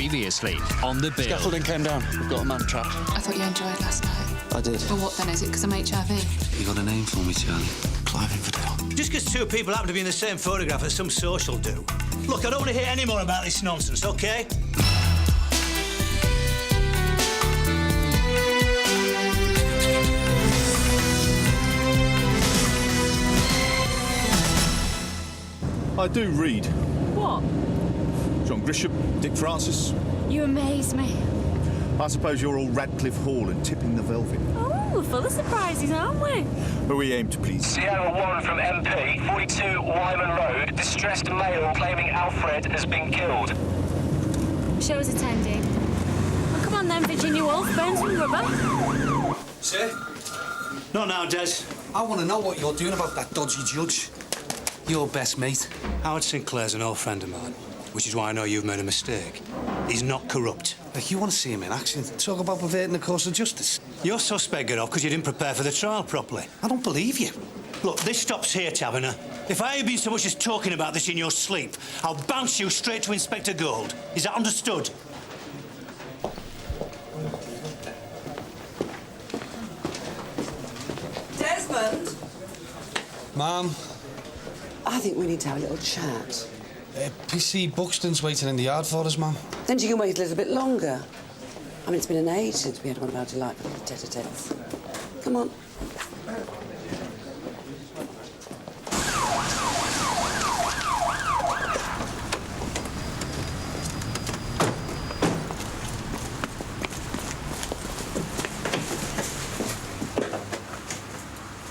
Previously on the bill. Scaffolding came down. We've got a man trapped. I thought you enjoyed last night. I did. Well, what then? Is it because I'm HIV? You got a name for me, Charlie? Clive Infidel. Just because two people happen to be in the same photograph at some social do. Look, I don't want to hear any more about this nonsense, OK? I do read. What? John Grisham, Dick Francis. You amaze me. I suppose you're all Radcliffe Hall and tipping the velvet. Oh, we're full of surprises, aren't we? Who we aim to please. Sierra Warren from MP, 42 Wyman Road. Distressed male claiming Alfred has been killed. Show's attending. Well, come on then, Virginia Woolf. Burn some rubber. Sir? Not now, Des. I want to know what you're doing about that dodgy judge. Your best mate. Howard Sinclair's an old friend of mine, which is why I know you've made a mistake. He's not corrupt. Like, you want to see him in action. Talk about perverting the course of justice. Your suspect got off because you didn't prepare for the trial properly. I don't believe you. Look, this stops here, Taviner. If I had been so much as talking about this in your sleep, I'll bounce you straight to Inspector Gold. Is that understood? Desmond? Ma'am, I think we need to have a little chat. PC Buxton's waiting in the yard for us, ma'am. Then you can wait a little bit longer. I mean, it's been an age since we had one of our delightful little tete-a-tetes. Come on.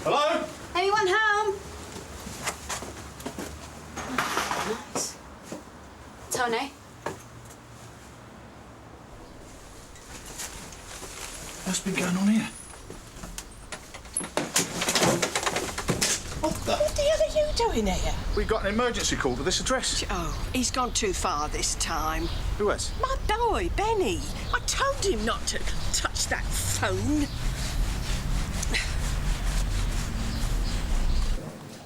Hello? Anyone home? Tony? What's been going on here? What the? What the hell are you doing here? We got an emergency call to this address. Oh, he's gone too far this time. Who has? My boy, Benny. I told him not to touch that phone.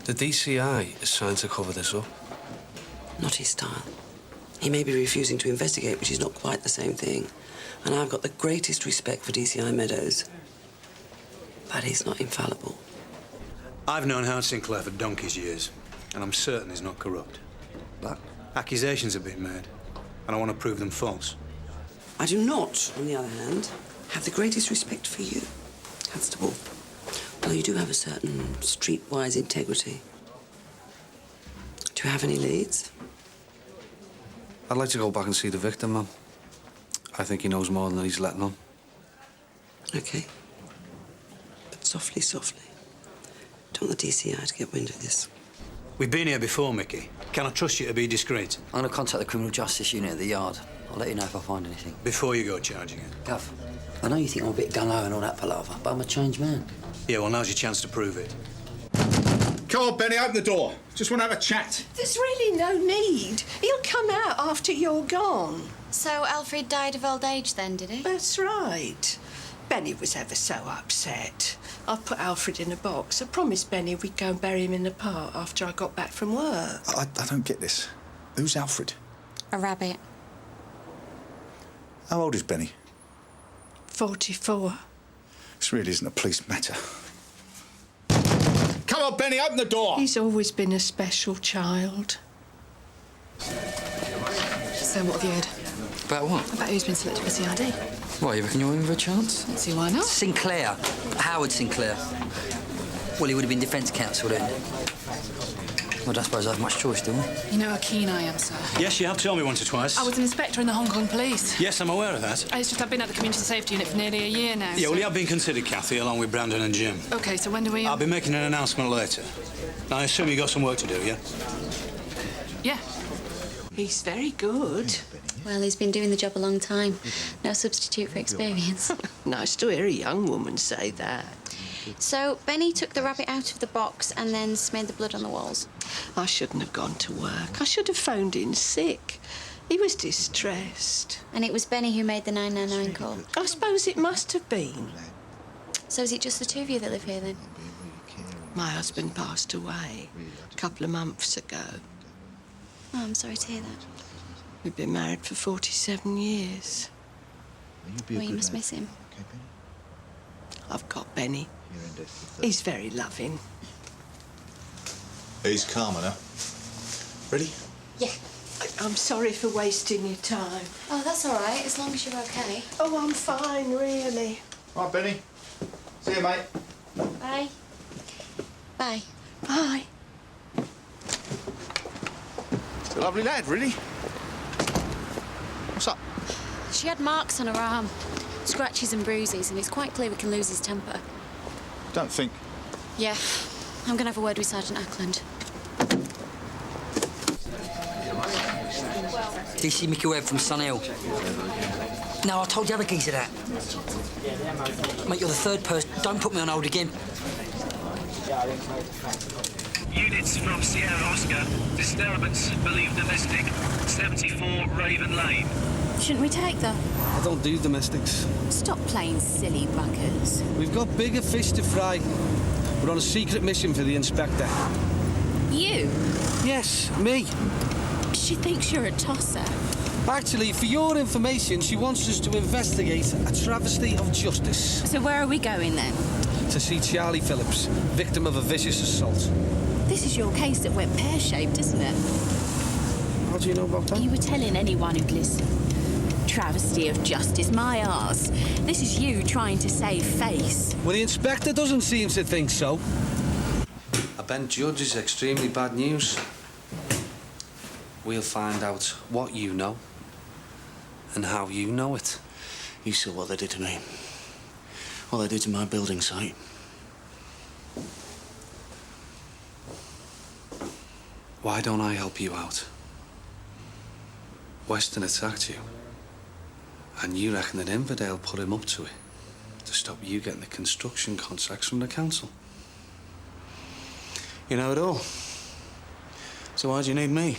The DCI is trying to cover this up. Not his style. He may be refusing to investigate, which is not quite the same thing. And I've got the greatest respect for DCI Meadows. But he's not infallible. I've known Howard Sinclair for donkey's years, and I'm certain he's not corrupt. But Accusations have been made, and I want to prove them false. I do not, on the other hand, have the greatest respect for you, Constable. Though you do have a certain streetwise integrity. Do you have any leads? I'd like to go back and see the victim, ma'am. I think he knows more than he's letting on. OK. But softly, softly. Don't want the DCI to get wind of this. We've been here before, Mickey. Can I trust you to be discreet? I'm going to contact the Criminal Justice Unit at the yard. I'll let you know if I find anything. Before you go charging it. Gav, I know you think I'm a bit gung-ho and all that palaver, but I'm a changed man. Yeah, well, now's your chance to prove it. Come on, Benny, open the door. Just want to have a chat. There's really no need. He'll come out after you're gone. So Alfred died of old age then, did he? That's right. Benny was ever so upset. I've put Alfred in a box. I promised Benny we'd go and bury him in the park after I got back from work. I don't get this. Who's Alfred? A rabbit. How old is Benny? 44. This really isn't a police matter. Come on, Benny, open the door. He's always been a special child. So what have you heard? About what? About who's been selected for CID? Why, you reckon you're in for a chance? Let's see why not. Sinclair. Howard Sinclair. Well, he would have been defence counsel then. Well, I don't suppose I have much choice, do I? You know how keen I am, sir. Yes, you have told me once or twice. I was an inspector in the Hong Kong police. Yes, I'm aware of that. It's just I've been at the community safety unit for nearly a year now. Yeah, so... well, you have been considered, Kathy, along with Brandon and Jim. OK, so when do we... I'll be making an announcement later. Now, I assume you got some work to do, yeah? Yeah. He's very good. Well, he's been doing the job a long time. No substitute for experience. Nice to hear a young woman say that. So Benny took the rabbit out of the box and then smeared the blood on the walls. I shouldn't have gone to work. I should have phoned in sick. He was distressed. And it was Benny who made the 999 call. I suppose it must have been. So is it just the two of you that live here, then? My husband passed away a couple of months ago. Oh, I'm sorry to hear that. We've been married for 47 years. Well, you must miss him. I've got Benny. He's very loving. He's calmer now. Ready? Yeah. I'm sorry for wasting your time. Oh, that's all right, as long as you're okay. Oh, I'm fine, really. Right, Benny. See you, mate. Bye. Bye. Bye. He's a lovely lad, really. What's up? She had marks on her arm, scratches and bruises, and it's quite clear we can lose his temper. Don't think. Yeah, I'm gonna have a word with Sergeant Ackland. DC Mickey Webb from Sun Hill. No, I told the other geezer that. Mate, you're the third person. Don't put me on hold again. Units from Sierra Oscar. Disturbance believed domestic. 74 Raven Lane. Shouldn't we take them? I don't do domestics. Stop playing silly buggers. We've got bigger fish to fry. We're on a secret mission for the inspector. You? Yes, me. She thinks you're a tosser. Actually, for your information, she wants us to investigate a travesty of justice. So where are we going then? To see Charlie Phillips, victim of a vicious assault. This is your case that went pear-shaped, isn't it? How do you know about that? You were telling anyone who'd listen. Travesty of justice, my arse. This is you trying to save face. Well, the inspector doesn't seem to think so. A bent judge is extremely bad news. We'll find out what you know and how you know it. You saw what they did to me. What they did to my building site. Why don't I help you out? Weston attacked you. And you reckon that Inverdale put him up to it to stop you getting the construction contracts from the council? You know it all. So why do you need me?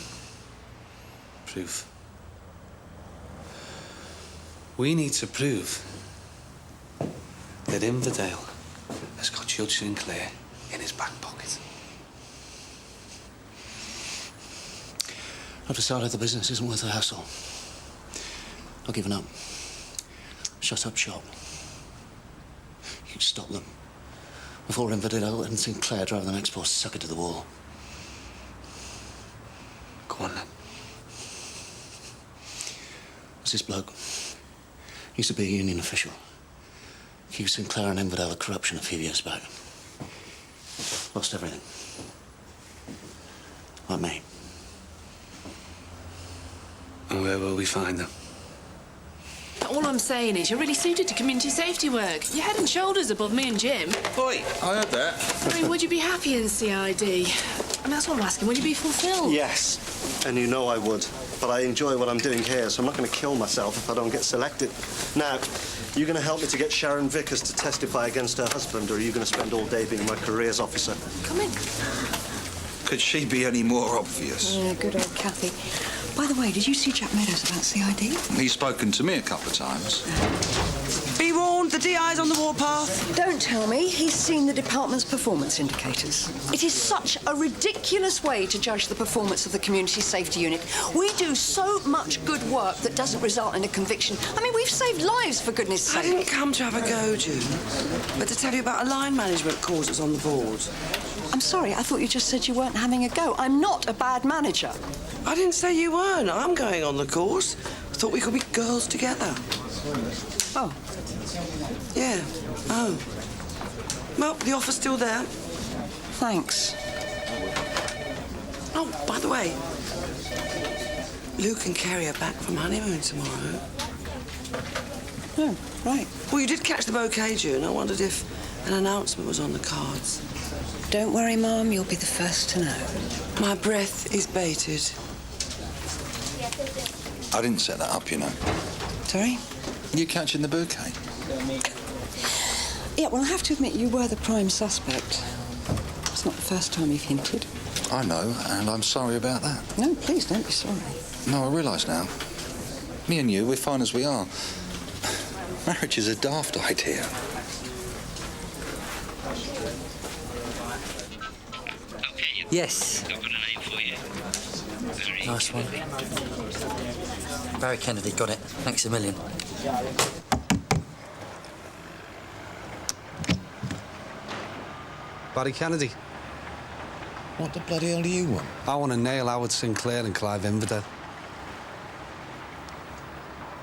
Proof. We need to prove that Inverdale has got Judge Sinclair in his back pocket. I've decided the business isn't worth the hassle. I've given up. Shut up shop. You stop them. Before Inverdale and Sinclair drive the next poor sucker to the wall. Go on then. What's this bloke? Used to be a union official. Accused Sinclair and Inverdale of corruption a few years back. Lost everything. Like me. And where will we find them? All I'm saying is you're really suited to community safety work. You're head and shoulders above me and Jim. Oi, I heard that. I mean, would you be happy in CID? I mean, that's what I'm asking. Would you be fulfilled? Yes, and you know I would. But I enjoy what I'm doing here, so I'm not going to kill myself if I don't get selected. Now, you going to help me to get Sharon Vickers to testify against her husband, or are you going to spend all day being my careers officer? Come in. Could she be any more obvious? Yeah, good old Kathy. By the way, did you see Jack Meadows about CID? He's spoken to me a couple of times. Be warned, the DI's on the warpath. Don't tell me. He's seen the department's performance indicators. It is such a ridiculous way to judge the performance of the community safety unit. We do so much good work that doesn't result in a conviction. I mean, we've saved lives, for goodness sake. I didn't come to have a go, June, but to tell you about a line management course that's on the board. I'm sorry, I thought you just said you weren't having a go. I'm not a bad manager. I didn't say you weren't. I'm going on the course. I thought we could be girls together. Oh. Yeah. Oh. Well, the offer's still there. Thanks. Oh, by the way, Luke and Kerry are back from honeymoon tomorrow. Oh, right. Well, you did catch the bouquet, June. I wondered if an announcement was on the cards. Don't worry, Mum. You'll be the first to know. My breath is bated. I didn't set that up, you know. Sorry? You catching the bouquet? Yeah, well, I have to admit you were the prime suspect. It's not the first time you've hinted. I know, and I'm sorry about that. No, please don't be sorry. No, I realise now. Me and you, we're fine as we are. Marriage is a daft idea. Yes. I've got a name for you. Very Nice one. Barry Kennedy, got it. Thanks a million. Barry Kennedy. What the bloody hell do you want? I want to nail Howard Sinclair and Clive Inverdale.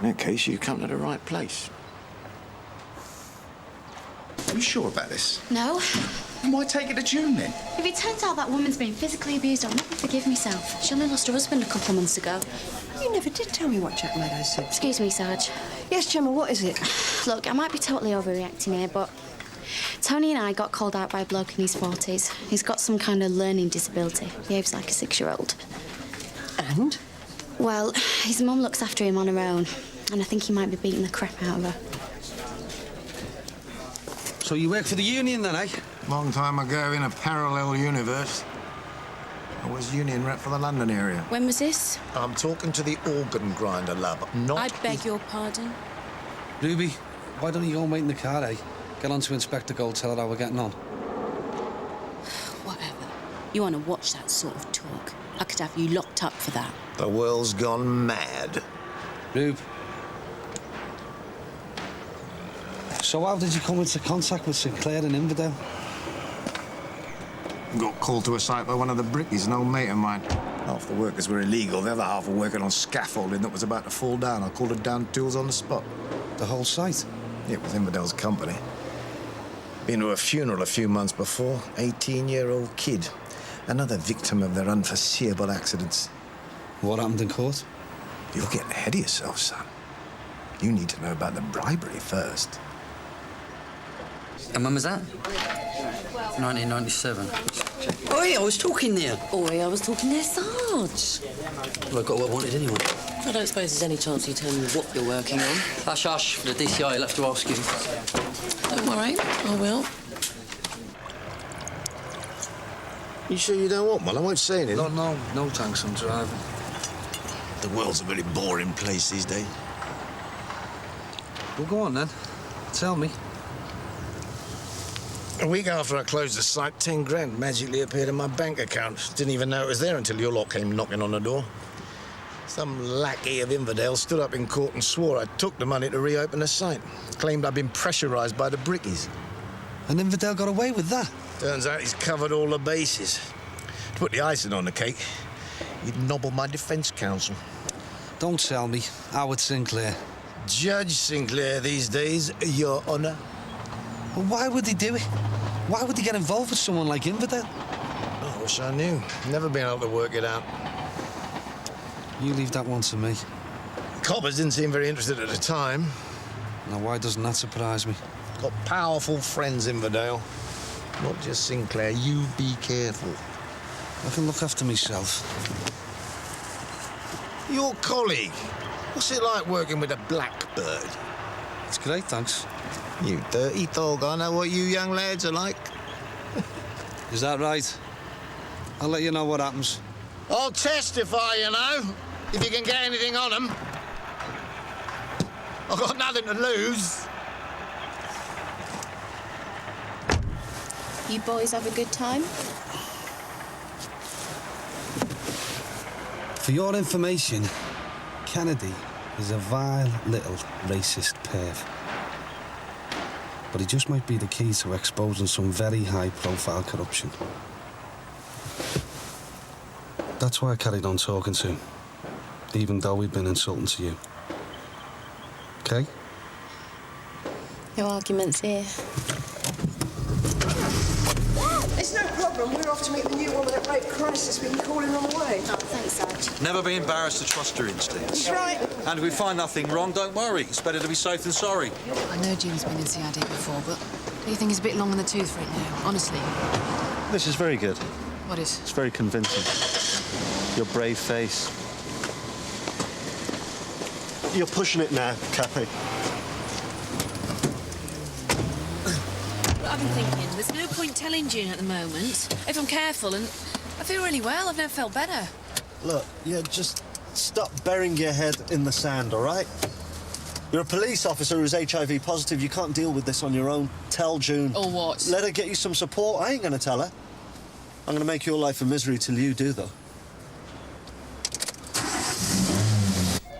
In that case, you come to the right place. Are you sure about this? No. Then why take it to June, then? If it turns out that woman's been physically abused, I'll never forgive myself. She only lost her husband a couple of months ago. You never did tell me what Jack Meadows said. Excuse me, Sarge. Yes, Gemma, what is it? Look, I might be totally overreacting here, but Tony and I got called out by a bloke in his 40s. He's got some kind of learning disability. Behaves like a 6-year-old. And? Well, his mum looks after him on her own, and I think he might be beating the crap out of her. So you work for the union then, eh? Long time ago in a parallel universe. I was union rep for the London area. When was this? I'm talking to the organ grinder, love, not... I beg your pardon? Ruby, why don't you go and wait in the car, eh? Get on to Inspector Gold, tell her how we're getting on. Whatever. You want to watch that sort of talk? I could have you locked up for that. The world's gone mad. Rube. So how did you come into contact with Sinclair and Inverdale? Got called to a site by one of the brickies, an old mate of mine. Half the workers were illegal, the other half were working on scaffolding that was about to fall down. I called it down tools on the spot. The whole site? Yeah, it was Inverdale's company. Been to a funeral a few months before. 18-year-old kid. Another victim of their unforeseeable accidents. What happened in court? You're getting ahead of yourself, son. You need to know about the bribery first. And when was that? 1997. Oi, I was talking there. Oi, I was talking there, Sarge. Well, I got what I wanted anyway. I don't suppose there's any chance you tell me what you're working on. Hush, hush. For the DCI, you'll have to ask you. Don't worry, I will. You sure you don't want one? I won't say anything. No thanks, I'm driving. The world's a really boring place these days. Well, go on then. Tell me. A week after I closed the site, 10 grand magically appeared in my bank account. Didn't even know it was there until your lot came knocking on the door. Some lackey of Inverdale stood up in court and swore I took the money to reopen the site. Claimed I'd been pressurised by the brickies. And Inverdale got away with that? Turns out he's covered all the bases. To put the icing on the cake, he'd nobbled my defence counsel. Don't tell me. Howard Sinclair. Judge Sinclair these days, Your Honour. Well, why would he do it? Why would he get involved with someone like Inverdale? Oh, I wish I knew. Never been able to work it out. You leave that one to me. Coppers didn't seem very interested at the time. Now, why doesn't that surprise me? Got powerful friends, Inverdale. Not just Sinclair. You be careful. I can look after myself. Your colleague. What's it like working with a blackbird? It's great, thanks. You dirty dog. I know what you young lads are like. Is that right? I'll let you know what happens. I'll testify, you know, if you can get anything on them. I've got nothing to lose. You boys have a good time? For your information, Kennedy is a vile little racist perv. But he just might be the key to exposing some very high-profile corruption. That's why I carried on talking to him, even though we've been insulting to you. OK? No arguments here. It's no problem. We're off to meet the new woman at Rape Crisis. We can call in on the way. Oh, thanks, Sarge. Never be embarrassed to trust your instincts. That's right. And if we find nothing wrong, don't worry. It's better to be safe than sorry. I know Jim's been in CID before, but do you think he's a bit long in the tooth for it now, honestly? This is very good. What is? It's very convincing. Your brave face. You're pushing it now, Cappy. I've been thinking, there's no point telling June at the moment. If I'm careful, and I feel really well, I've never felt better. Look, yeah, just stop burying your head in the sand, all right? You're a police officer who's HIV positive. You can't deal with this on your own. Tell June. Or what? Let her get you some support. I ain't gonna tell her. I'm gonna make your life a misery till you do, though.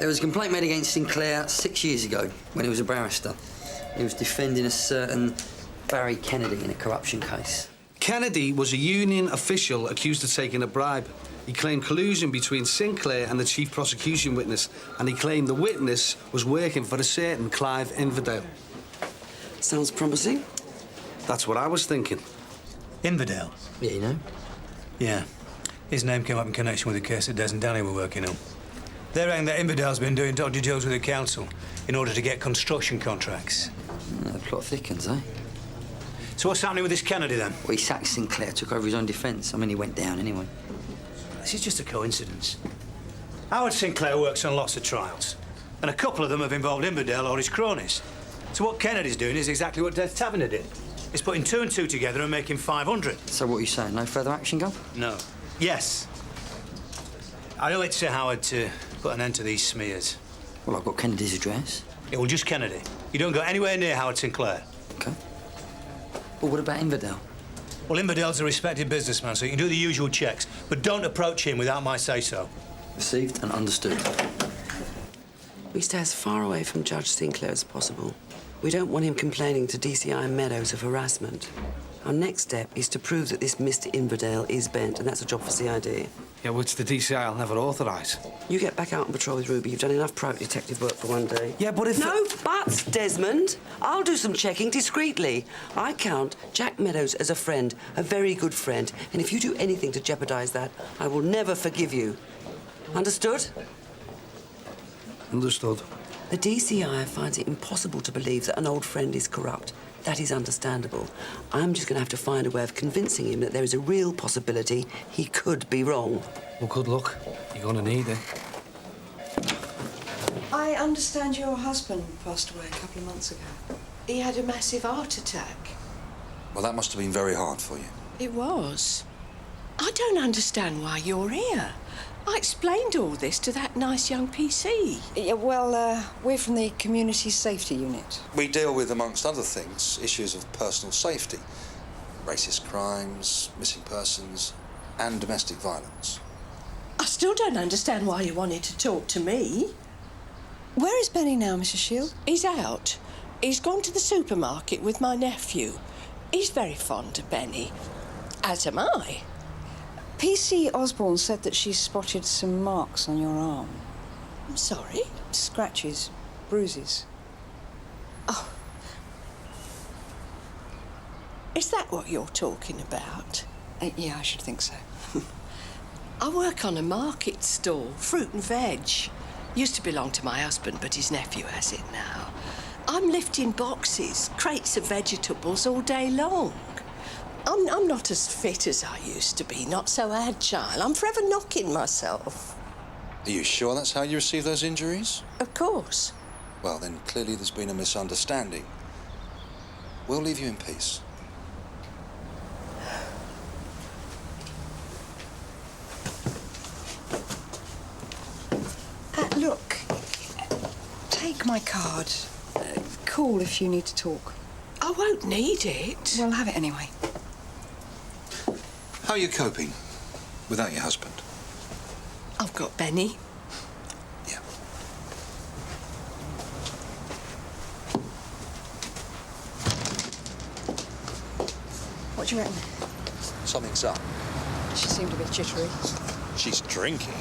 There was a complaint made against Sinclair 6 years ago when he was a barrister. He was defending a certain Barry Kennedy in a corruption case. Kennedy was a union official accused of taking a bribe. He claimed collusion between Sinclair and the chief prosecution witness, and he claimed the witness was working for a certain Clive Inverdale. Sounds promising. That's what I was thinking. Inverdale? Yeah, you know? Yeah. His name came up in connection with the case that Des and Danny were working on. They're saying that Inverdale's been doing dodgy deals with the council in order to get construction contracts. The plot thickens, eh? So what's happening with this Kennedy, then? Well, he sacked Sinclair, took over his own defence. I mean, he went down anyway. This is just a coincidence. Howard Sinclair works on lots of trials, and a couple of them have involved Inverdale or his cronies. So what Kennedy's doing is exactly what Taviner did. He's putting 2 and 2 together and making 500. So what are you saying, no further action, Gov? No. Yes. I owe it to Howard to put an end to these smears. Well, I've got Kennedy's address. Yeah, well, just Kennedy. You don't go anywhere near Howard Sinclair. OK. Well, what about Inverdale? Well, Inverdale's a respected businessman, so you can do the usual checks, but don't approach him without my say-so. Received and understood. We stay as far away from Judge Sinclair as possible. We don't want him complaining to DCI Meadows of harassment. Our next step is to prove that this Mr. Inverdale is bent, and that's a job for CID. Yeah, which the DCI will never authorise. You get back out on patrol with Ruby. You've done enough private detective work for one day. Yeah, but if... No buts, Desmond. I'll do some checking discreetly. I count Jack Meadows as a friend, a very good friend. And if you do anything to jeopardise that, I will never forgive you. Understood? Understood. The DCI finds it impossible to believe that an old friend is corrupt. That is understandable. I'm just going to have to find a way of convincing him that there is a real possibility he could be wrong. Well, good luck. You're going to need it. I understand your husband passed away a couple of months ago. He had a massive heart attack. Well, that must have been very hard for you. It was. I don't understand why you're here. I explained all this to that nice young PC. Yeah, well, we're from the Community Safety Unit. We deal with, amongst other things, issues of personal safety, racist crimes, missing persons, and domestic violence. I still don't understand why you wanted to talk to me. Where is Benny now, Mrs. Shield? He's out. He's gone to the supermarket with my nephew. He's very fond of Benny. As am I. PC Osborne said that she spotted some marks on your arm. I'm sorry? Scratches, bruises. Oh. Is that what you're talking about? Yeah, I should think so. I work on a market stall, fruit and veg. Used to belong to my husband, but his nephew has it now. I'm lifting boxes, crates of vegetables all day long. I'm not as fit as I used to be, not so agile. I'm forever knocking myself. Are you sure that's how you received those injuries? Of course. Well, then clearly there's been a misunderstanding. We'll leave you in peace. Look, take my card. Call if you need to talk. I won't need it. Well, have it anyway. How are you coping without your husband? I've got Benny. Yeah. What do you reckon? Something's up. She seemed a bit jittery. She's drinking.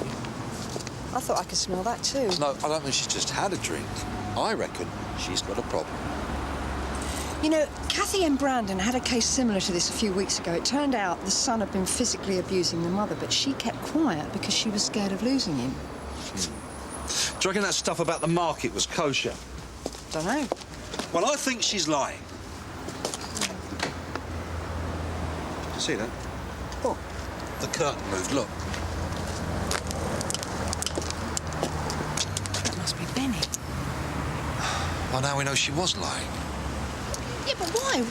I thought I could smell that too. No, I don't think she's just had a drink. I reckon she's got a problem. You know, Kathy and Brandon had a case similar to this a few weeks ago. It turned out the son had been physically abusing the mother, but she kept quiet because she was scared of losing him. Do you reckon that stuff about the market was kosher? Don't know. Well, I think she's lying. Did you see that? What? The curtain moved, look. That must be Benny. Well, now we know she was lying. Yeah, but why?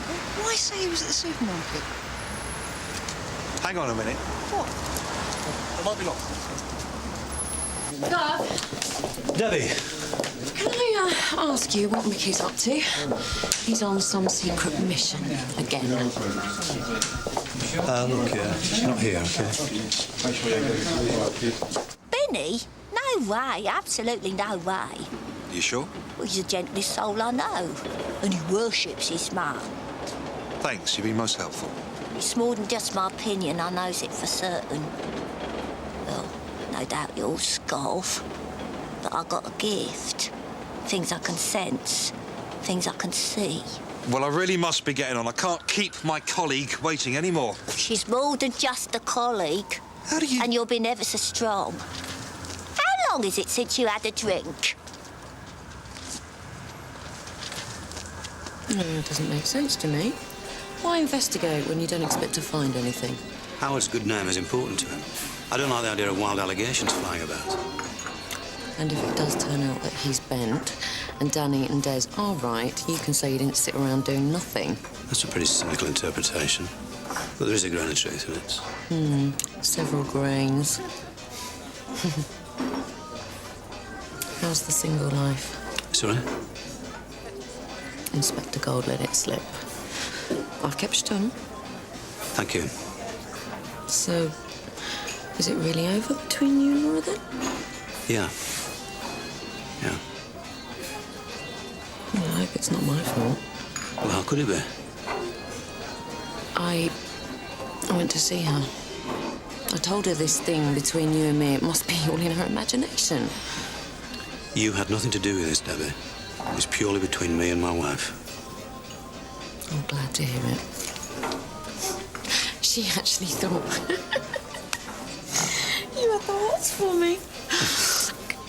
Why say he was at the supermarket? Hang on a minute. What? It might be locked. Gov, Debbie. can I ask you what Mickey's up to? He's on some secret mission again. Look, she's not here, OK? Benny? No way, absolutely no way. You sure? Well, he's the gentlest soul I know, and he worships his mum. Thanks, you've been most helpful. It's more than just my opinion, I knows it for certain. Well, no doubt you'll scoff, but I got a gift. Things I can sense, things I can see. Well, I really must be getting on. I can't keep my colleague waiting anymore. She's more than just a colleague. How do you... And you'll be never so strong. How long is it since you had a drink? No, it doesn't make sense to me. Why investigate when you don't expect to find anything? Howard's good name is important to him. I don't like the idea of wild allegations flying about. And if it does turn out that he's bent, and Danny and Des are right, you can say you didn't sit around doing nothing. That's a pretty cynical interpretation. But there is a grain of truth in it. Several grains. How's the single life? Sorry? Inspector Gold let it slip. I've kept stum. Thank you. So, is it really over between you and Laura then? Yeah. Yeah. Well, I hope it's not my fault. Well, how could it be? I went to see her. I told her this thing between you and me, it must be all in her imagination. You had nothing to do with this, Debbie. It was purely between me and my wife. I'm glad to hear it. She actually thought... you had thoughts for me.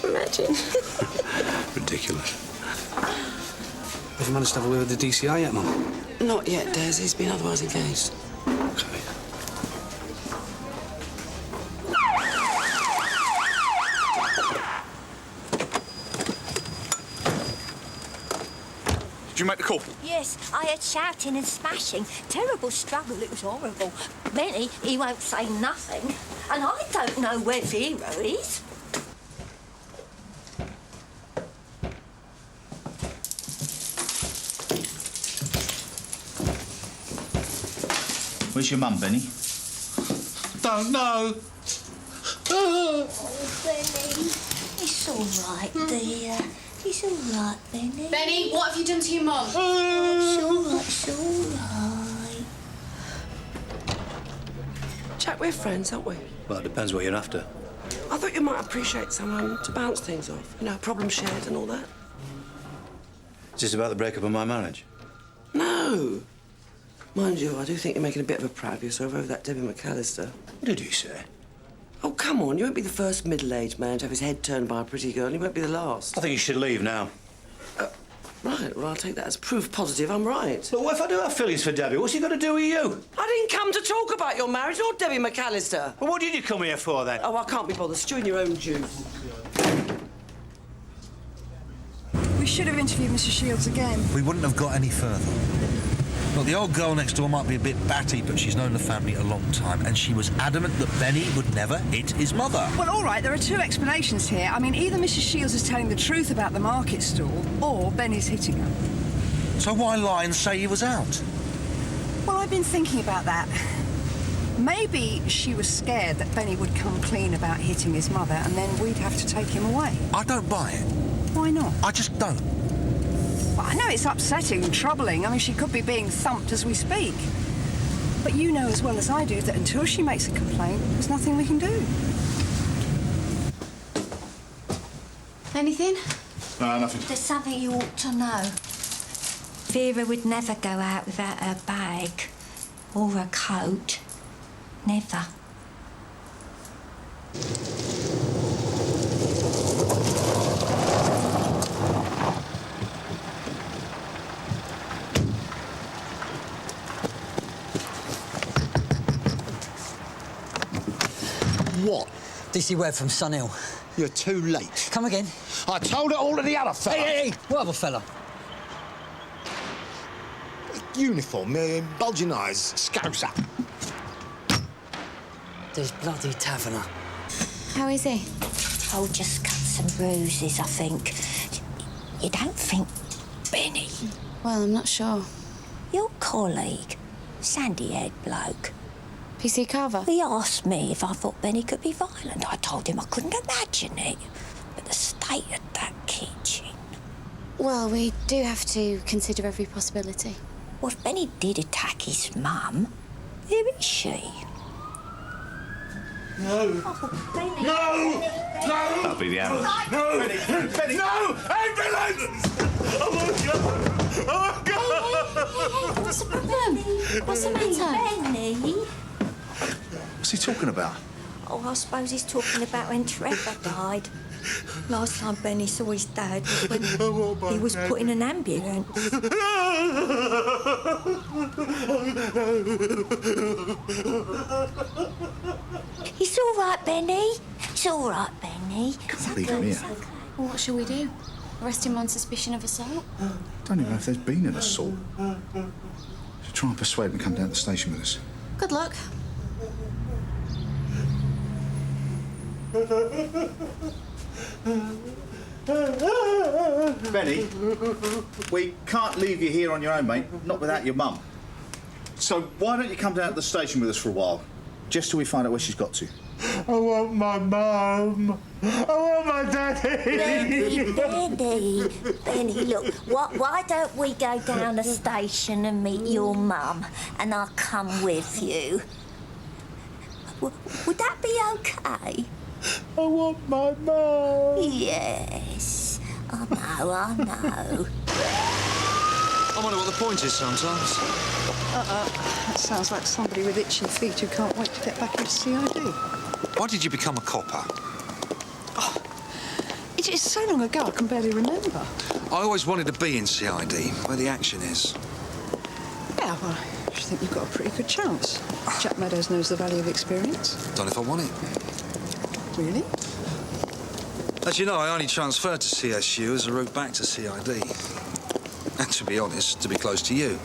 Imagine. Ridiculous. Have you managed to have a word with the DCI yet, Mum? Not yet, Des. He's been otherwise engaged. Okay. Did you make the call? Yes, I heard shouting and smashing. Terrible struggle, it was horrible. Benny, he won't say nothing. And I don't know where Vera is. Where's your mum, Benny? Don't know. Oh, Benny. It's all right, dear. It's all right, Benny. Benny, what have you done to your mum? It's all right, it's all right. Jack, we're friends, aren't we? Well, it depends what you're after. I thought you might appreciate someone to bounce things off. You know, problem shared and all that. Is this about the breakup of my marriage? No. Mind you, I do think you're making a bit of a prat of yourself over that Debbie McAllister. What did you say? Oh, come on. You won't be the first middle-aged man to have his head turned by a pretty girl, and you won't be the last. I think you should leave now. Right, well, I'll take that as proof positive I'm right. But what if I do have feelings for Debbie? What's he got to do with you? I didn't come to talk about your marriage or Debbie McAllister. Well, what did you come here for, then? Oh, I can't be bothered. Stew in your own juice. We should have interviewed Mrs. Shields again. We wouldn't have got any further. Look, the old girl next door might be a bit batty, but she's known the family a long time, and she was adamant that Benny would never hit his mother. Well, all right, there are two explanations here. I mean, either Mrs. Shields is telling the truth about the market stall, or Benny's hitting her. So why lie and say he was out? Well, I've been thinking about that. Maybe she was scared that Benny would come clean about hitting his mother, and then we'd have to take him away. I don't buy it. Why not? I just don't. Well, I know it's upsetting and troubling. I mean, she could be being thumped as we speak. But you know as well as I do that until she makes a complaint, there's nothing we can do. Anything? No, nothing. There's something you ought to know. Vera would never go out without her bag or her coat. Never. What? DC Webb from Sunhill. You're too late. Come again. I told it all to the other fella. Hey! What other fella? Uniform, bulging eyes, scouser. There's bloody Taviner. How is he? Oh, just cuts and bruises, I think. You don't think Benny? Well, I'm not sure. Your colleague, sandy-haired bloke. PC Carver? He asked me if I thought Benny could be violent. I told him I couldn't imagine it. hated that kitchen. Well, we do have to consider every possibility. Well, if Benny did attack his mum, where is she? No. Oh, Benny. No! No! That'll be the ambulance. No! Benny! No! Ambulance! Oh, my God! Oh, God! What's the problem? What's the matter? Benny? What's he talking about? Oh, I suppose he's talking about when Trevor died. Last time Benny saw his dad was when he was put in an ambulance. It's all right, Benny. It's all right, Benny. Can't leave him here. Well, what shall we do? Arrest him on suspicion of assault? Don't even know if there's been an assault. Should try and persuade him to come down to the station with us. Good luck. Benny, we can't leave you here on your own, mate. Not without your mum. So why don't you come down to the station with us for a while, just till we find out where she's got to? I want my mum. I want my daddy. Benny, look, why don't we go down the station and meet your mum, and I'll come with you? Would that be okay? I want my mum. Yes, I know. I wonder what the point is sometimes. That sounds like somebody with itchy feet who can't wait to get back into CID. Why did you become a copper? It's so long ago, I can barely remember. I always wanted to be in CID, where the action is. Yeah, well, I think you've got a pretty good chance. Jack Meadows knows the value of experience. Don't know if I want it. Really? As you know, I only transferred to CSU as a route back to CID. And to be honest, to be close to you.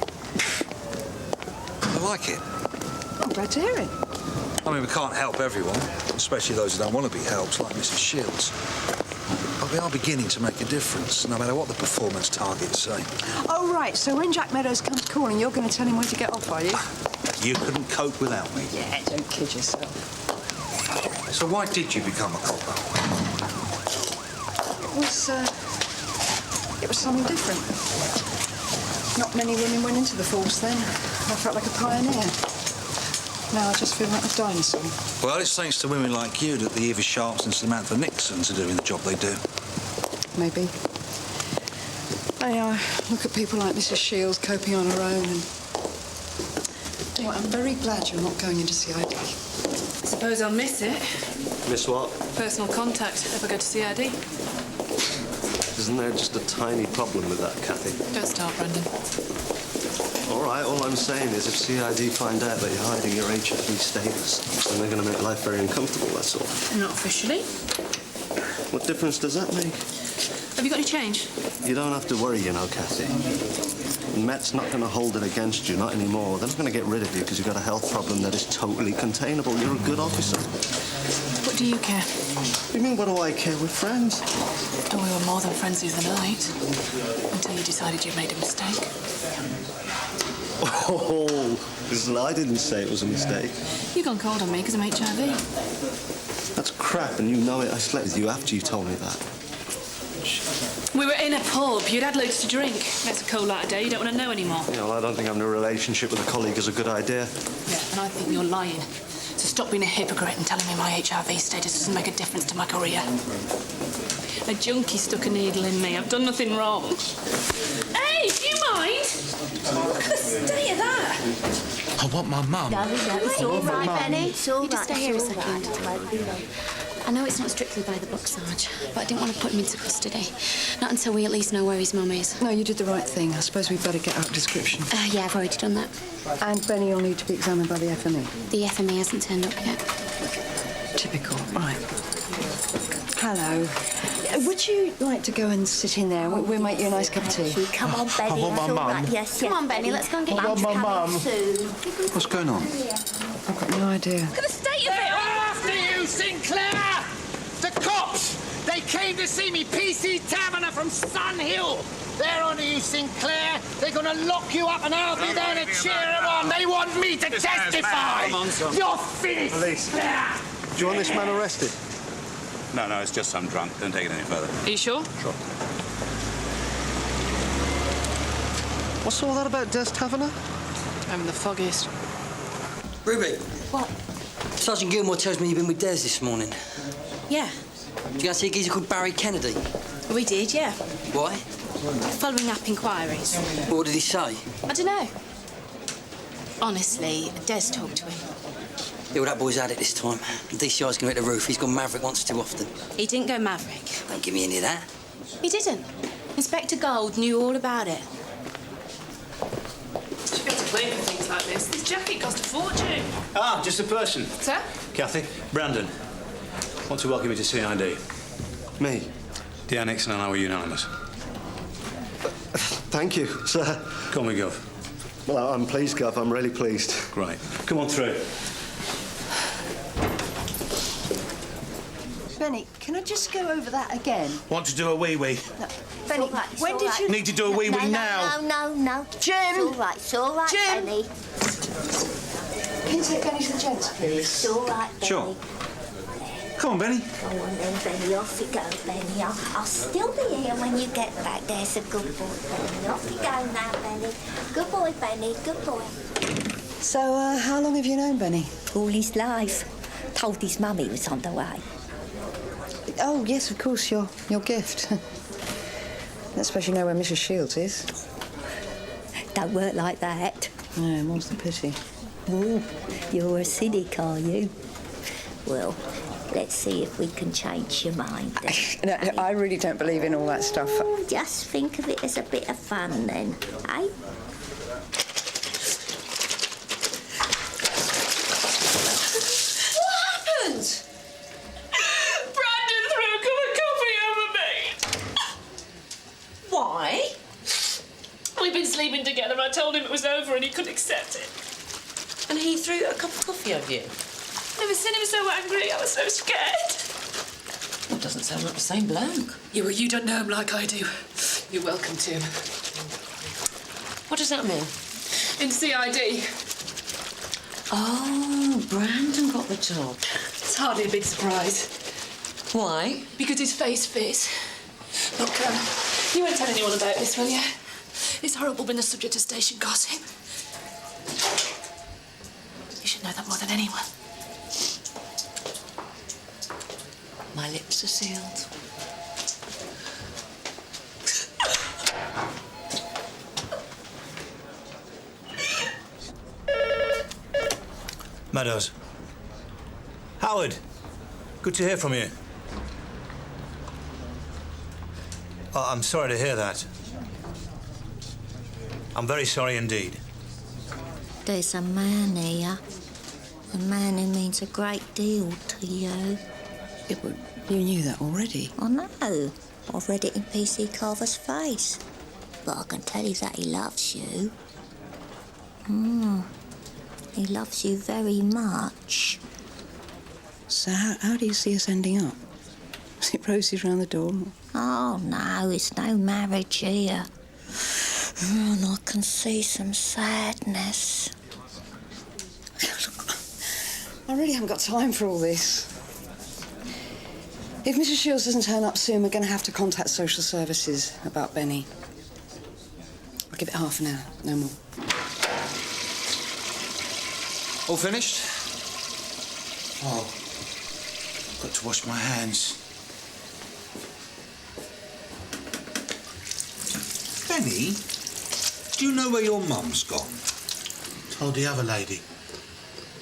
I like it. I'm glad to hear it. I mean, we can't help everyone, especially those who don't want to be helped, like Mrs. Shields. But we are beginning to make a difference, no matter what the performance targets say. Oh, right, so when Jack Meadows comes calling, you're going to tell him where to get off, are you? You couldn't cope without me. Yeah, don't kid yourself. So why did you become a copper? It was something different. Not many women went into the force then. I felt like a pioneer. Now I just feel like a dinosaur. Well, it's thanks to women like you that the Eva Sharps and Samantha Nixons are doing the job they do. Maybe. I look at people like Mrs. Shields coping on her own and... Anyway, I'm very glad you're not going into CID. I suppose I'll miss it. Miss what? Personal contact if I go to CID. Isn't there just a tiny problem with that, Kathy? Don't start, Brendan. All right, all I'm saying is if CID find out that you're hiding your HIV status, then they're going to make life very uncomfortable, that's all. Not officially. What difference does that make? Have you got any change? You don't have to worry, you know, Kathy. Met's not going to hold it against you, not anymore. They're not going to get rid of you because you've got a health problem that is totally containable. You're a good officer. What do you care? What do you mean, what do I care? We're friends. Oh, we were more than friends the other night. Until you decided you'd made a mistake. Oh, listen, I didn't say it was a mistake. You gone cold on me because I'm HIV. That's crap, and you know it. I slept with you after you told me that. We were in a pub. You'd had loads to drink. Makes a cold light of day. You don't want to know anymore. Yeah, well, I don't think having a relationship with a colleague is a good idea. Yeah, and I think you're lying. So stop being a hypocrite and telling me my HIV status doesn't make a difference to my career. A junkie stuck a needle in me. I've done nothing wrong. Hey, do you mind? Look at the state of that. I want my mum. No, it's all right, Benny. It's all You just right. stay here a It's all second. right. It won't be long. I know it's not strictly by the book, Sarge, but I didn't want to put him into custody. Not until we at least know where his mum is. No, you did the right thing. I suppose we'd better get out description. Yeah, I've already done that. And Benny will need to be examined by the FME. The FME hasn't turned up yet. Typical. Right. Hello. Would you like to go and sit in there? We'll make you a nice cup of tea. Come on, Benny. I want my That's all mum. right. Yes, Come on, Benny, let's go and get I want my mum. What's going on? I've got no idea. Look at the state of it. After you, Sinclair! The cops! They came to see me, PC Taviner from Sun Hill. They're on you, Sinclair. They're going to lock you up and I'll be there to cheer them on. They want me to testify. Come on, son. You're finished. Police. Do you want this man arrested? No, it's just I'm drunk. Don't take it any further. Are you sure? Sure. What's all that about Des Taviner? I'm the foggiest. Ruby. What? Sergeant Gilmore tells me you've been with Des this morning. Yeah. Did you go see a geezer called Barry Kennedy? We did, yeah. Why? Following up inquiries. What did he say? I don't know. Honestly, Des talked to him. Yeah, well, that boy's at it this time. The DCI's going to hit the roof. He's gone maverick once too often. He didn't go maverick. Don't give me any of that. He didn't. Inspector Gold knew all about it. Should be able to claim for things like this. This jacket cost a fortune. Ah, just a person. Sir? Kathy, Brandon. Want to welcome you to CID. Me? The Annex and I were unanimous. Thank you, sir. Call me Gov. Well, I'm pleased, Gov. I'm really pleased. Great. Come on through. Benny, can I just go over that again? Want to do a wee-wee? No, Benny, when did you... Need to do a wee-wee now. No. Jim! It's all right, Jim! Benny. Can you take Benny to the gents, please? It's all right, Benny. Sure. Come on, Benny. Go on then, Benny. Off you go, Benny. I'll still be here when you get back. There's a good boy, Benny. Off you go now, Benny. Good boy, Benny. Good boy. So, how long have you known Benny? All his life. Told his mum he was on the way. Oh, yes, of course, your gift. I suppose you know where Mrs. Shields is. Don't work like that. No, more's the pity. Ooh, you're a cynic, are you? Well, let's see if we can change your mind then. No, I really don't believe in all that stuff. Oh, just think of it as a bit of fun then, eh? What happened? Brandon threw a cup of coffee over me. Why? We've been sleeping together. I told him it was over and he couldn't accept it. And he threw a cup of coffee over you? Never seen him so angry. I was so scared. Well, doesn't sound like the same bloke. Yeah, well, you don't know him like I do. You're welcome to him. What does that mean? In CID. Oh, Brandon got the job. It's hardly a big surprise. Why? Because his face fits. Look, you won't tell anyone about this, will you? It's horrible being the subject of station gossip. You should know that more than anyone. My lips are sealed. Meadows. Howard, good to hear from you. Oh, I'm sorry to hear that. I'm very sorry indeed. There's a man here. A man who means a great deal to you. Yeah, but you knew that already. I know. I've read it in PC Carver's face. But I can tell you that he loves you. He loves you very much. So how do you see us ending up? Is it roses round the door? Oh, no, it's no marriage here. And I can see some sadness. I really haven't got time for all this. If Mrs. Shields doesn't turn up soon, we're going to have to contact social services about Benny. I'll give it half an hour, no more. All finished? Oh, got to wash my hands. Benny, do you know where your mum's gone? Told the other lady.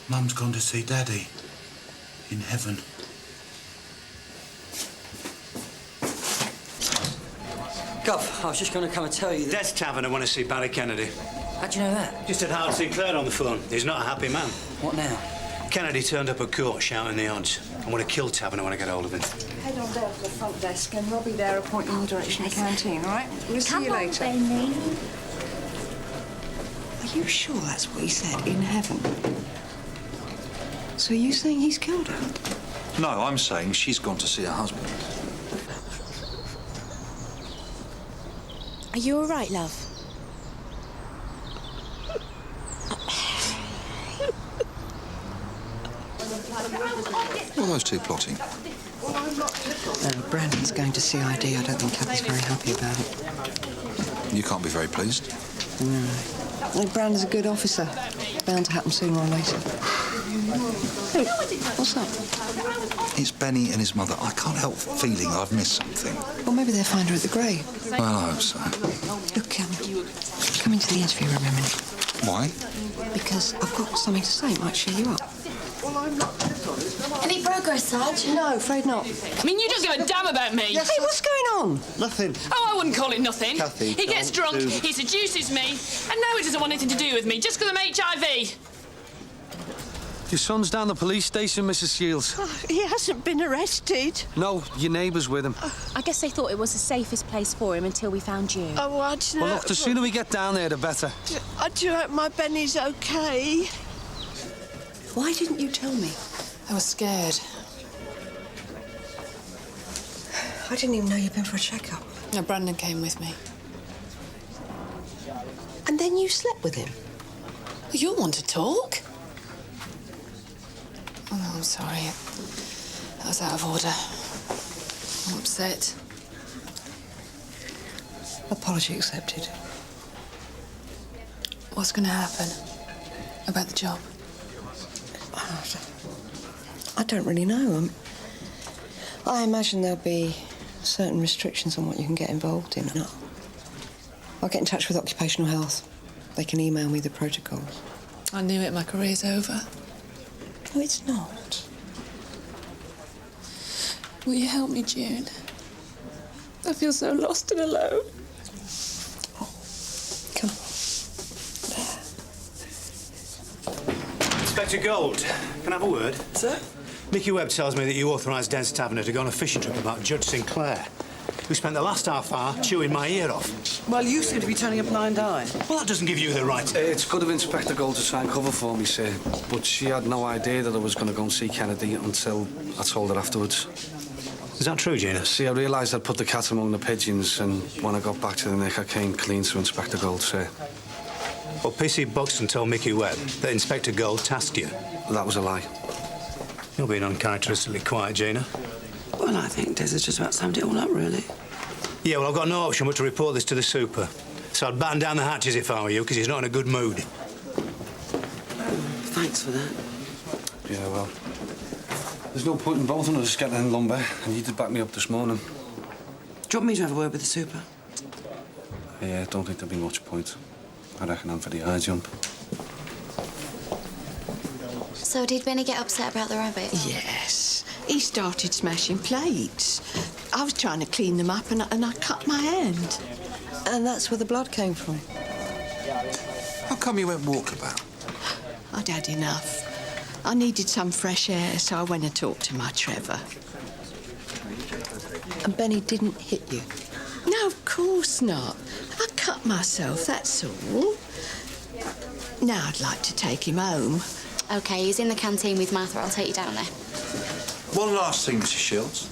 Mum's gone to see Daddy. In heaven. Gov, I was just going to come and tell you that... Des Taviner want to see Barry Kennedy. How'd you know that? Just had Howard Sinclair on the phone. He's not a happy man. What now? Kennedy turned up at court shouting the odds. I want to kill Taviner when I get hold of him. Head on down to the front desk and Robbie there will point you in the direction of the canteen, all right? We'll see you later. Benny. Are you sure that's what he said, in heaven? So are you saying he's killed her? No, I'm saying she's gone to see her husband. Are you all right, love? What are those two plotting? Brandon's going to CID. I don't think Kathy's very happy about it. You can't be very pleased. No. I think Brandon's a good officer. Bound to happen sooner or later. Hey, what's up? It's Benny and his mother. I can't help feeling I've missed something. Well, maybe they'll find her at the grave. Well, I hope so. Look, come into the interview room a minute. Why? Because I've got something to say. It might cheer you up. Any progress, Sarge? No, afraid not. I mean, you don't give a damn about me. Yes, hey, what's going on? Nothing. Oh, I wouldn't call it nothing. Kathy, he gets drunk, he seduces me, and now he doesn't want anything to do with me just because I'm HIV. Your son's down the police station, Mrs. Shields. Oh, he hasn't been arrested. No, your neighbour's with him. I guess they thought it was the safest place for him until we found you. Oh, I don't know. Well, look, the sooner we get down there, the better. I do hope my Benny's okay. Why didn't you tell me? I was scared. I didn't even know you'd been for a checkup. No, Brandon came with me. And then you slept with him? Well, you're one to talk. Oh, I'm sorry. That was out of order. I'm upset. Apology accepted. What's going to happen about the job? I don't really know. I imagine there'll be certain restrictions on what you can get involved in. I'll get in touch with occupational health. They can email me the protocols. I knew it. My career's over. No, it's not. Will you help me, June? I feel so lost and alone. Come. Inspector Gold, can I have a word? Sir? Mickey Webb tells me that you authorised Den's Taviner to go on a fishing trip about Judge Sinclair, who spent the last half hour chewing my ear off. Well, you seem to be turning a blind eye. Well, that doesn't give you the right... It's good of Inspector Gold to try and cover for me, sir, but she had no idea that I was going to go and see Kennedy until I told her afterwards. Is that true, Gina? See, I realised I'd put the cat among the pigeons, and when I got back to the nick, I came clean to Inspector Gold, sir. Well, PC Buxton told Mickey Webb that Inspector Gold tasked you. That was a lie. You're being uncharacteristically quiet, Gina. Well, I think Des has just about summed it all up, really. Yeah, well, I've got no option but to report this to the super. So I'd batten down the hatches if I were you, because he's not in a good mood. Thanks for that. Yeah, well, there's no point in both of us getting in lumber, and you did back me up this morning. Do you want me to have a word with the super? Yeah, I don't think there'll be much point. I reckon I'm for the high jump. So did Benny get upset about the rabbit? Yes. He started smashing plates. I was trying to clean them up and I cut my hand. And that's where the blood came from. How come you went walkabout? I'd had enough. I needed some fresh air, so I went and talked to my Trevor. And Benny didn't hit you? No, of course not. I cut myself, that's all. Now I'd like to take him home. OK, he's in the canteen with Martha. I'll take you down there. One last thing, Mrs. Shields.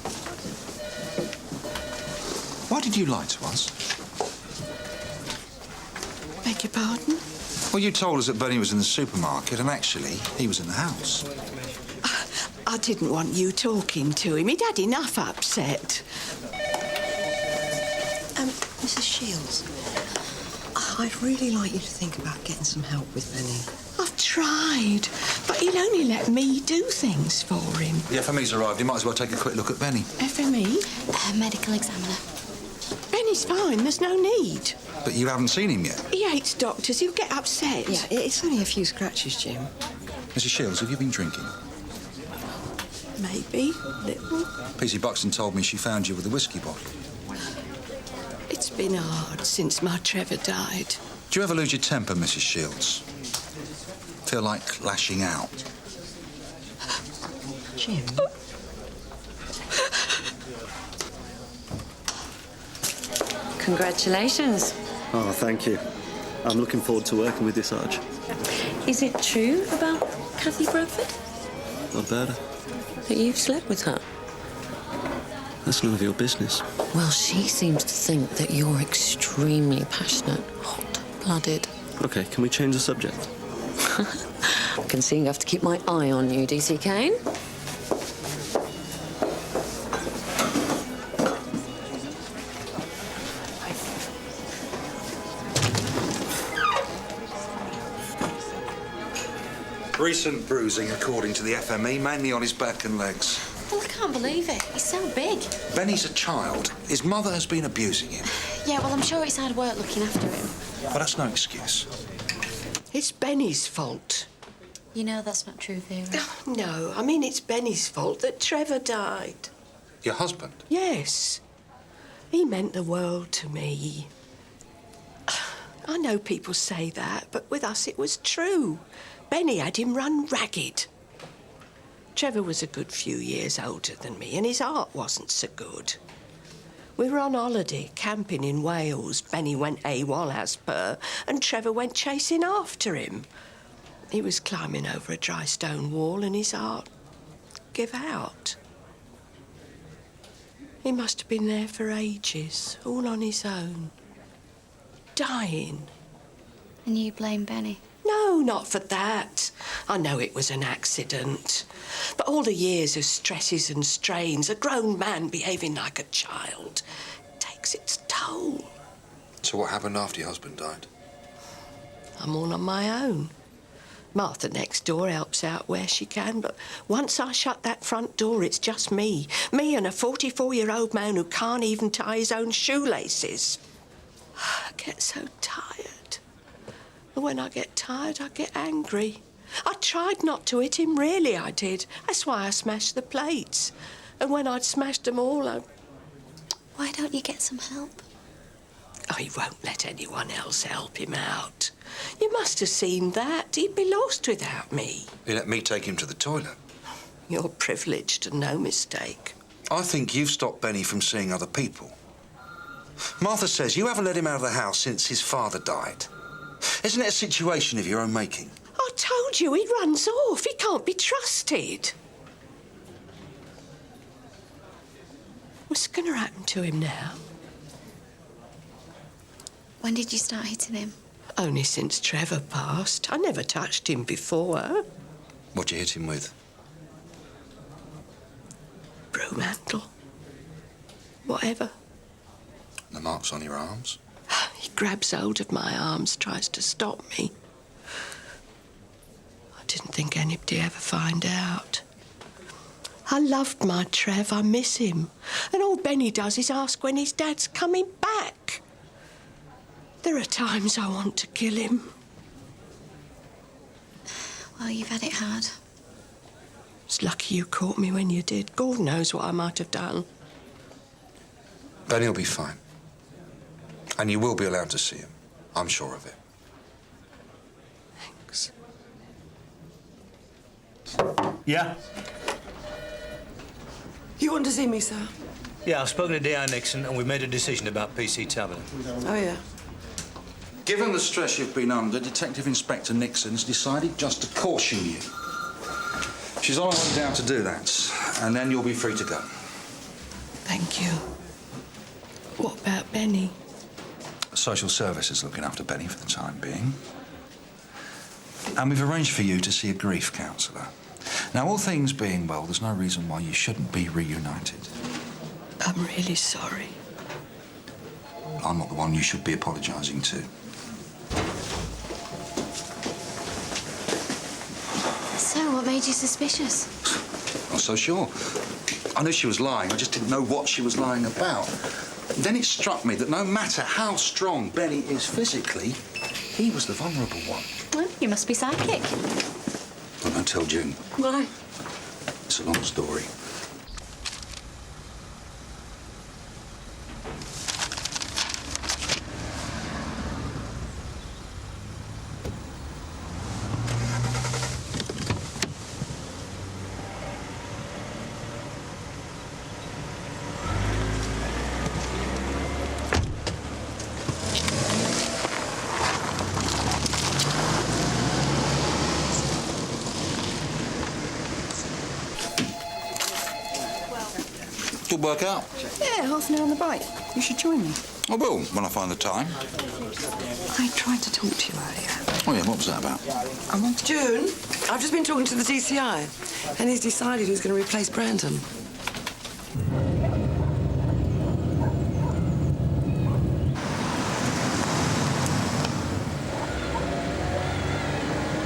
Why did you lie to us? Beg your pardon? Well, you told us that Benny was in the supermarket, and actually, he was in the house. I didn't want you talking to him. He'd had enough upset. Mrs. Shields, I'd really like you to think about getting some help with Benny. I've tried, but he'll only let me do things for him. The FME's arrived. You might as well take a quick look at Benny. FME? Medical examiner. Benny's fine, there's no need. But you haven't seen him yet. He hates doctors, he'll get upset. Yeah, it's only a few scratches, Jim. Mrs. Shields, have you been drinking? Maybe, little. PC Buxton told me she found you with a whiskey bottle. It's been hard since my Trevor died. Do you ever lose your temper, Mrs. Shields? Feel like lashing out? Jim? Congratulations. Oh, thank you. I'm looking forward to working with you, Sarge. Is it true about Kathy Bradford? Not bad. That you've slept with her? That's none of your business. Well, she seems to think that you're extremely passionate, hot-blooded. OK, can we change the subject? I can see you have to keep my eye on you, DC Kane. Recent bruising, according to the FME, mainly on his back and legs. Well, I can't believe it. He's so big. Benny's a child. His mother has been abusing him. Yeah, well, I'm sure it's hard work looking after him. But that's no excuse. It's Benny's fault. You know that's not true, Vera. No, I mean, it's Benny's fault that Trevor died. Your husband? Yes. He meant the world to me. I know people say that, but with us it was true. Benny had him run ragged. Trevor was a good few years older than me, and his heart wasn't so good. We were on holiday, camping in Wales. Benny went AWOL as per, and Trevor went chasing after him. He was climbing over a dry stone wall, and his heart gave out. He must have been there for ages, all on his own, dying. And you blame Benny? No, not for that. I know it was an accident. But all the years of stresses and strains, a grown man behaving like a child, takes its toll. So what happened after your husband died? I'm all on my own. Martha next door helps out where she can, but once I shut that front door, it's just me. Me and a 44-year-old man who can't even tie his own shoelaces. I get so tired. And when I get tired, I get angry. I tried not to hit him, really, I did. That's why I smashed the plates. And when I'd smashed them all, Why don't you get some help? Oh, he won't let anyone else help him out. You must have seen that. He'd be lost without me. He let me take him to the toilet. You're privileged and no mistake. I think you've stopped Benny from seeing other people. Martha says you haven't let him out of the house since his father died. Isn't it a situation of your own making? I told you, he runs off. He can't be trusted. What's going to happen to him now? When did you start hitting him? Only since Trevor passed. I never touched him before. What'd you hit him with? Broom handle. Whatever. The marks on your arms? He grabs hold of my arms, tries to stop me. I didn't think anybody'd ever find out. I loved my Trev, I miss him. And all Benny does is ask when his dad's coming back. There are times I want to kill him. Well, you've had it hard. It's lucky you caught me when you did. God knows what I might have done. Benny will be fine. And you will be allowed to see him. I'm sure of it. Thanks. Yeah? You want to see me, sir? Yeah, I've spoken to D.I. Nixon and we've made a decision about PC Taviner. Oh, yeah? Given the stress you've been under, Detective Inspector Nixon's decided just to caution you. She's on her way down to do that, and then you'll be free to go. Thank you. What about Benny? Social service is looking after Benny for the time being. And we've arranged for you to see a grief counsellor. Now, all things being well, there's no reason why you shouldn't be reunited. I'm really sorry. I'm not the one you should be apologising to. So, what made you suspicious? Not so sure. I knew she was lying, I just didn't know what she was lying about. Then it struck me that no matter how strong Benny is physically, he was the vulnerable one. Well, you must be psychic. Well, don't tell June. Why? It's a long story. Good work out. Yeah, half an hour on the bike. You should join me. I will, when I find the time. I tried to talk to you earlier. Oh, yeah, what was that about? June, I've just been talking to the DCI, and he's decided who's going to replace Brandon.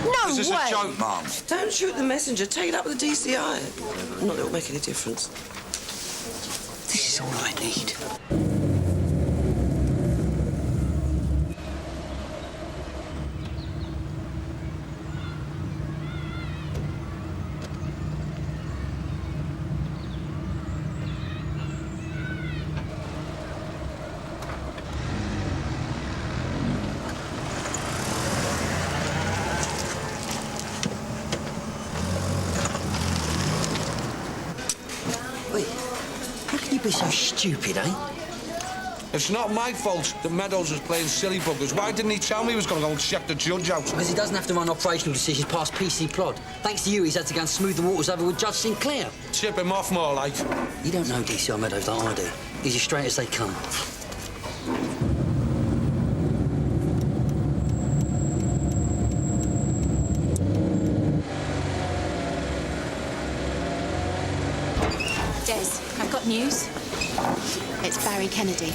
No Is this a joke, Mum? Don't shoot the messenger. Take it up with the DCI. Not that it'll make any difference. This is all I need. Be so stupid, eh? It's not my fault that Meadows was playing silly buggers. Why didn't he tell me he was going to go and check the judge out? Because he doesn't have to run operational decisions past PC Plod. Thanks to you, he's had to go and smooth the waters over with Judge Sinclair. Tip him off more like. You don't know DCI Meadows like I do. He's as straight as they come. Des, I've got news. It's Barry Kennedy.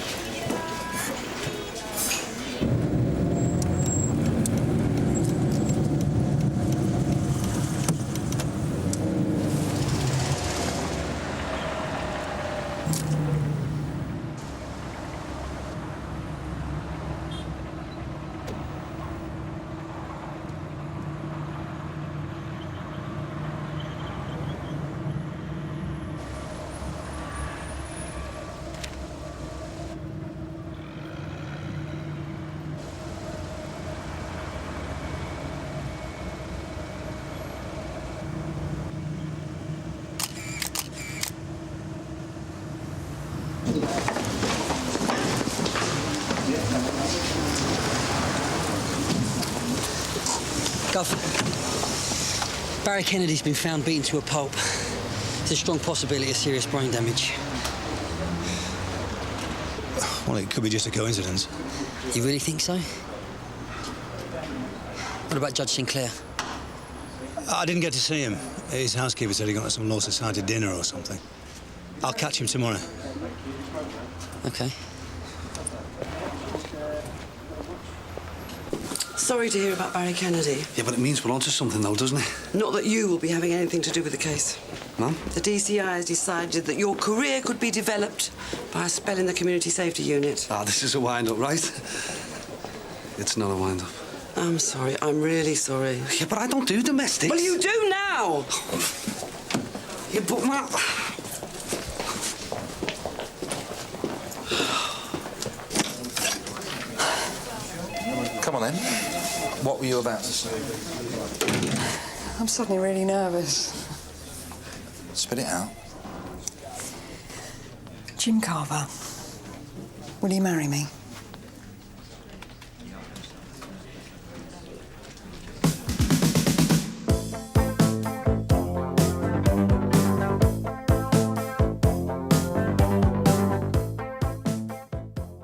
Gov, Barry Kennedy's been found beaten to a pulp. There's a strong possibility of serious brain damage. Well, it could be just a coincidence. You really think so? What about Judge Sinclair? I didn't get to see him. His housekeeper said he got some Law Society dinner or something. I'll catch him tomorrow. OK. Sorry to hear about Barry Kennedy. Yeah, but it means we're onto something, though, doesn't it? Not that you will be having anything to do with the case. Mum? The DCI has decided that your career could be developed by a spell in the Community Safety Unit. Ah, this is a wind-up, right? It's not a wind-up. I'm sorry. I'm really sorry. Yeah, but I don't do domestics. Well, you do now! Yeah, but Matt... Come on, then. What were you about to say? I'm suddenly really nervous. Spit it out. Jim Carver, will you marry me?